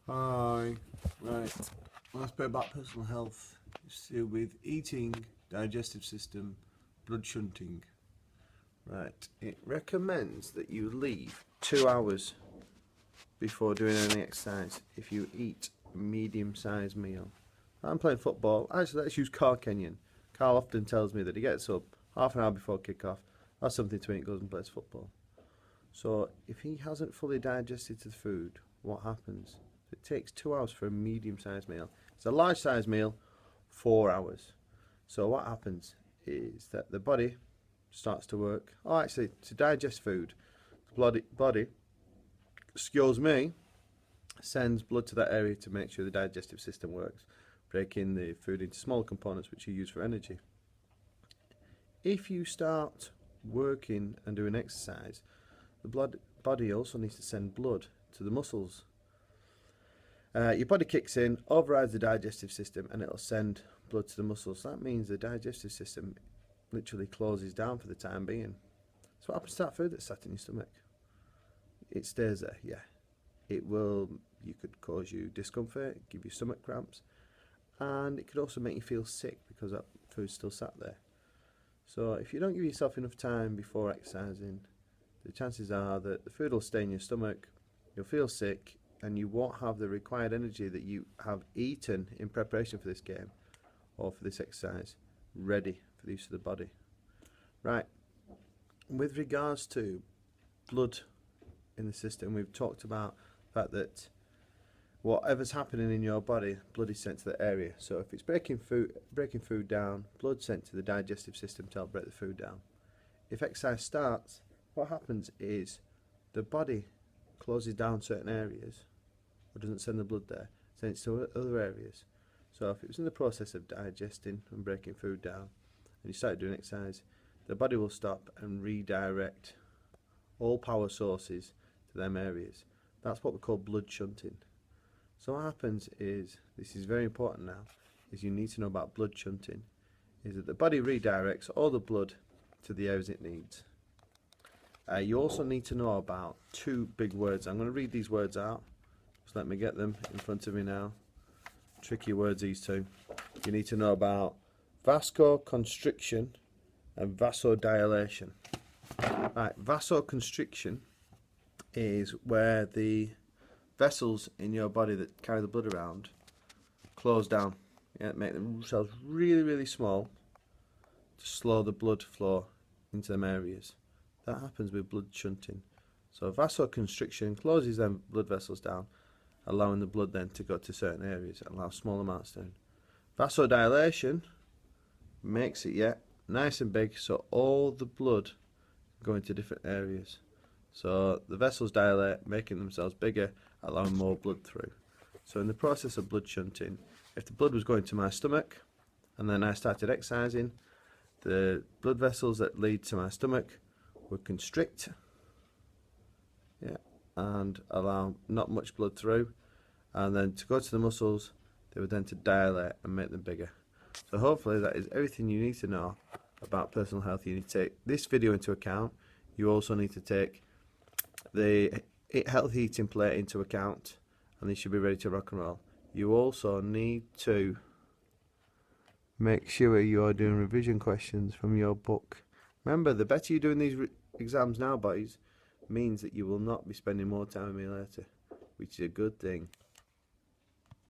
Hi. Right. Let's bit about personal health. It's to do with eating, digestive system, blood shunting. Right. It recommends that you leave 2 hours before doing any exercise if you eat a medium-sized meal. I'm playing football. Actually, let's use Carl Kenyon. Carl often tells me that he gets up half an hour before kick-off, has something to eat, goes and plays football. So if he hasn't fully digested the food, what happens? It takes 2 hours for a medium-sized meal. It's a large-sized meal, 4 hours. So what happens is that the body starts to work. Oh, actually, to digest food, the body, excuse me, sends blood to that area to make sure the digestive system works, breaking the food into smaller components which you use for energy. If you start working and doing exercise, the body also needs to send blood to the muscles. Your body kicks in, overrides the digestive system, and it'll send blood to the muscles. That means the digestive system literally closes down for the time being. So what happens to that food that's sat in your stomach? It stays there, yeah. You could cause you discomfort, give you stomach cramps, and it could also make you feel sick because that food's still sat there. So if you don't give yourself enough time before exercising, the chances are that the food will stay in your stomach, you'll feel sick, and you won't have the required energy that you have eaten in preparation for this game or for this exercise ready for the use of the body. Right, with regards to blood in the system, we've talked about the fact that whatever's happening in your body, blood is sent to the area. So if it's breaking food down, blood's sent to the digestive system to help break the food down. If exercise starts, what happens is the body closes down certain areas, or doesn't send the blood there, sends it to other areas. So if it was in the process of digesting and breaking food down, and you started doing exercise, the body will stop and redirect all power sources to them areas. That's what we call blood shunting. So what happens is, this is very important now, is you need to know about blood shunting, is that the body redirects all the blood to the areas it needs. You also need to know about two big words. I'm going to read these words out. Just let me get them in front of me now. Tricky words, these two. You need to know about vasoconstriction and vasodilation. Right, vasoconstriction is where the vessels in your body that carry the blood around close down. Yeah, make themselves really, really small to slow the blood flow into them areas. That happens with blood shunting. So vasoconstriction closes them blood vessels down, allowing the blood then to go to certain areas and allow small amounts down. Vasodilation makes it nice and big, so all the blood go into different areas. So the vessels dilate, making themselves bigger, allowing more blood through. So in the process of blood shunting, if the blood was going to my stomach and then I started exercising, the blood vessels that lead to my stomach would constrict, and allow not much blood through, and then to go to the muscles, they would then to dilate and make them bigger. So hopefully that is everything you need to know about personal health. You need to take this video into account. You also need to take the healthy eating plate into account, and you should be ready to rock and roll. You also need to make sure you are doing revision questions from your book. Remember, the better you do in these exams now, boys, means that you will not be spending more time with me later, which is a good thing.